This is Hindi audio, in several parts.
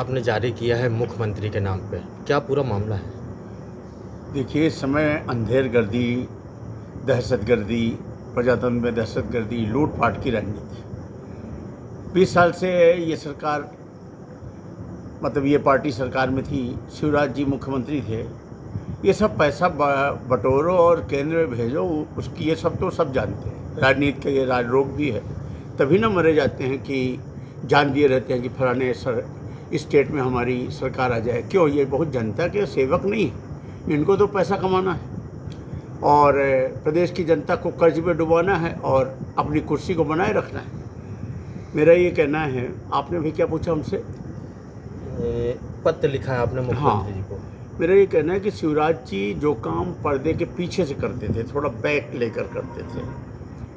आपने जारी किया है मुख्यमंत्री के नाम पे, क्या पूरा मामला है? देखिए, इस समय अंधेरगर्दी, दहशतगर्दी, प्रजातंत्र में दहशतगर्दी, लूटपाट की राजनीति 20 साल से ये सरकार, मतलब ये पार्टी सरकार में थी। शिवराज जी मुख्यमंत्री थे। ये सब पैसा बटोरो और केंद्र में भेजो, उसकी ये सब तो सब जानते हैं। राजनीति का ये राजरोग भी है, तभी ना मरे जाते हैं कि जान दिए रहते हैं कि फलाने स्टेट में हमारी सरकार आ जाए। क्यों? ये बहुत जनता के सेवक नहीं है, इनको तो पैसा कमाना है और प्रदेश की जनता को कर्ज में डुबाना है और अपनी कुर्सी को बनाए रखना है। मेरा ये कहना है। आपने भी क्या पूछा हमसे? पत्र लिखा है आपने मुख्यमंत्री जी को। मेरा ये कहना है कि शिवराज जी जो काम पर्दे के पीछे से करते थे, थोड़ा बैक लेकर करते थे,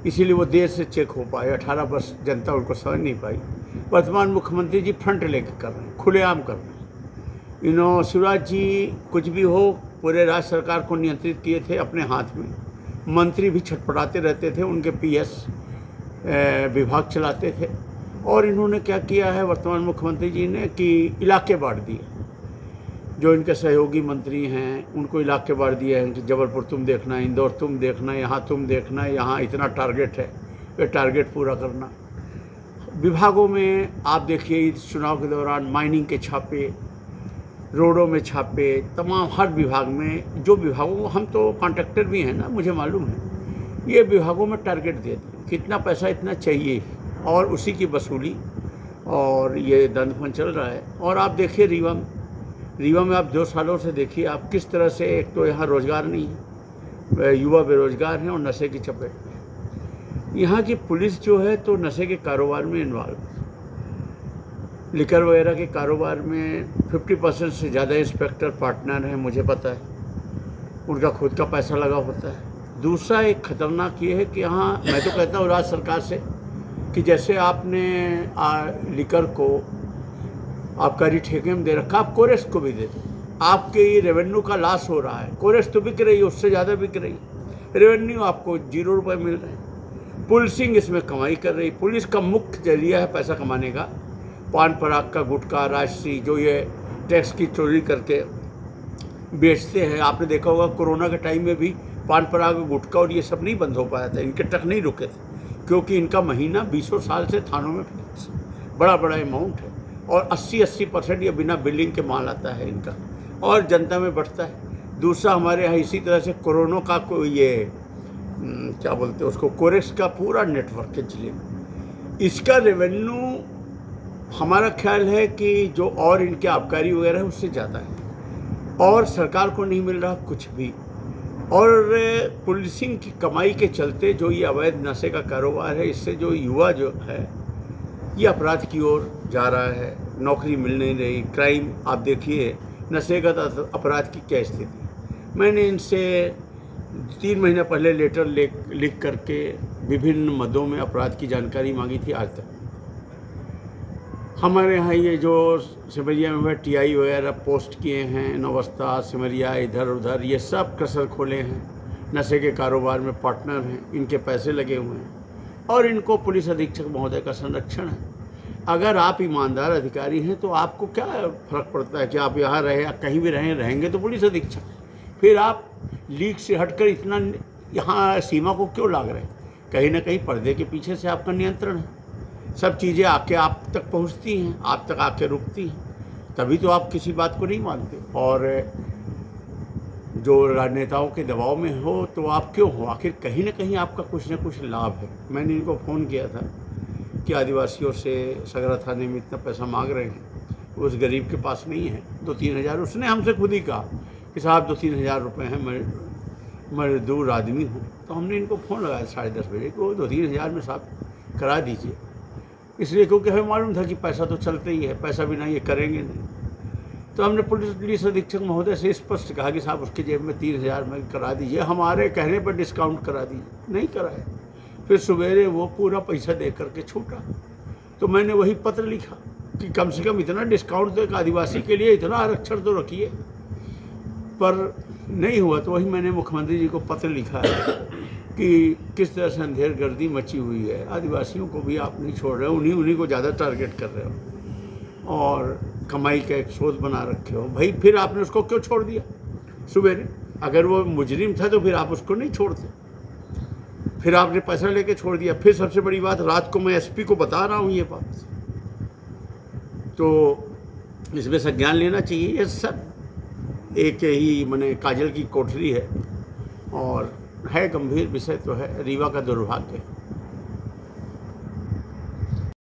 इसीलिए वो देर से चेक हो पाए। 18 वर्ष जनता उनको समझ नहीं पाई। वर्तमान मुख्यमंत्री जी फ्रंट लेकर कर रहे हैं, खुलेआम कर रहे हैं। शिवराज जी कुछ भी हो, पूरे राज्य सरकार को नियंत्रित किए थे अपने हाथ में। मंत्री भी छटपटाते रहते थे, उनके पीएस विभाग चलाते थे। और इन्होंने क्या किया है वर्तमान मुख्यमंत्री जी ने कि इलाके बांट दिए। जो इनके सहयोगी मंत्री हैं उनको इलाके बांट दिए हैं कि जबलपुर तुम देखना, इंदौर तुम देखना, यहाँ तुम देखना, यहाँ इतना टारगेट है, ये टारगेट पूरा करना। विभागों में आप देखिए, इस चुनाव के दौरान माइनिंग के छापे, रोडों में छापे, तमाम हर विभाग में। जो विभागों, हम तो कॉन्ट्रैक्टर भी हैं ना, मुझे मालूम है। ये विभागों में टारगेट दे दिए, कितना पैसा इतना चाहिए और उसी की वसूली, और ये दंडफन चल रहा है। और आप देखिए रीवा में आप 2 सालों से देखिए आप किस तरह से, एक तो यहाँ रोज़गार नहीं है, युवा बेरोजगार हैं और नशे की चपेट में। यहाँ की पुलिस जो है तो नशे के कारोबार में इन्वॉल्व, लिकर वगैरह के कारोबार में 50% से ज़्यादा इंस्पेक्टर पार्टनर हैं, मुझे पता है। उनका खुद का पैसा लगा होता है। दूसरा एक खतरनाक ये है कि यहाँ मैं तो कहता हूँ राज्य सरकार से कि जैसे आपने लिकर को आबकारी ठेके में दे रखा, आप कोरेस को भी दे दो। आपके ये रेवेन्यू का लॉस हो रहा है। कोरेस तो बिक रही है, उससे ज़्यादा बिक रही है, रेवेन्यू आपको 0 रुपये मिल रहे हैं। पुलिसिंग इसमें कमाई कर रही। पुलिस का मुख्य जरिया है पैसा कमाने का पान पराग का, गुटखा, राजश्री, जो ये टैक्स की चोरी करके बेचते हैं। आपने देखा होगा कोरोना के टाइम में भी पान पराग, गुटखा और ये सब नहीं बंद हो पाया था, इनके ट्रक नहीं रुके थे, क्योंकि इनका महीना 20 साल से थानों में बड़ा अमाउंट है और 80% ये बिना बिलिंग के माल आता है इनका, और जनता में बढ़ता है। दूसरा, हमारे यहाँ इसी तरह से कोरोना का कोई ये क्या बोलते हैं उसको, कोरेक्स का पूरा नेटवर्क है जिले में। इसका रेवेन्यू हमारा ख्याल है कि जो और इनके आबकारी वगैरह है उससे ज़्यादा है, और सरकार को नहीं मिल रहा कुछ भी। और पुलिसिंग की कमाई के चलते जो ये अवैध नशे का कारोबार है, इससे जो युवा जो है ये अपराध की ओर जा रहा है, नौकरी मिल नहीं रही, क्राइम। आप देखिए नशेगत अपराध की क्या स्थिति। मैंने इनसे 3 महीना पहले लेटर लिख करके विभिन्न मदों में अपराध की जानकारी मांगी थी। आज तक हमारे यहाँ ये जो सिमरिया में टीआई वगैरह पोस्ट किए हैं, नवस्था, सिमरिया, इधर उधर, ये सब कसर खोले हैं, नशे के कारोबार में पार्टनर हैं, इनके पैसे लगे हुए हैं और इनको पुलिस अधीक्षक महोदय का संरक्षण है। अगर आप ईमानदार अधिकारी हैं तो आपको क्या फ़र्क पड़ता है कि आप यहाँ रहे, कहीं भी रहेंगे तो पुलिस अधीक्षक। फिर आप लीग से हटकर इतना यहाँ सीमा को क्यों लाग रहे हैं? कहीं ना कहीं पर्दे के पीछे से आपका नियंत्रण है। सब चीज़ें आके आप तक पहुँचती हैं, आप तक आके रुकती हैं, तभी तो आप किसी बात को नहीं मानते। और जो राजनेताओं के दबाव में हो तो आप क्यों हो? आखिर कहीं ना कहीं आपका कुछ ना कुछ लाभ है। मैंने इनको फ़ोन किया था कि आदिवासियों से सगरा थाने में इतना पैसा मांग रहे हैं, उस गरीब के पास नहीं है। 2-3 हज़ार उसने हमसे खुद ही कहा कि साहब 2-3 हज़ार रुपये हैं, मैं दूर आदमी हूँ। तो हमने इनको फ़ोन लगाया 10:30 बजे को, 2-3 हज़ार में साहब करा दीजिए। इसलिए क्योंकि हमें मालूम था कि पैसा तो चलता ही है, पैसा बिना ये करेंगे नहीं। तो हमने पुलिस अधीक्षक महोदय से स्पष्ट कहा कि साहब उसके जेब में 3 हज़ार में करा दीजिए, हमारे कहने पर डिस्काउंट करा दीजिए। नहीं कराए। फिर सवेरे वो पूरा पैसा दे करके छूटा। तो मैंने वही पत्र लिखा कि कम से कम इतना डिस्काउंट दो, आदिवासी के लिए इतना आरक्षण तो रखिए। पर नहीं हुआ। तो वही मैंने मुख्यमंत्री जी को पत्र लिखा है कि किस तरह से अंधेरगर्दी मची हुई है, आदिवासियों को भी आप नहीं छोड़ रहे हो, उन्हीं को ज़्यादा टारगेट कर रहे हो। और कमाई का एक स्रोत बना रखे हो भाई, फिर आपने उसको क्यों छोड़ दिया सुबेरे? अगर वो मुजरिम था तो फिर आप उसको नहीं छोड़ते, फिर आपने पैसा लेके छोड़ दिया। फिर सबसे बड़ी बात, रात को मैं एसपी को बता रहा हूँ ये बात, तो इसमें संज्ञान लेना चाहिए। ये सब एक ही मैंने काजल की कोठरी है और है, गंभीर विषय तो है, रीवा का दुर्भाग्य है।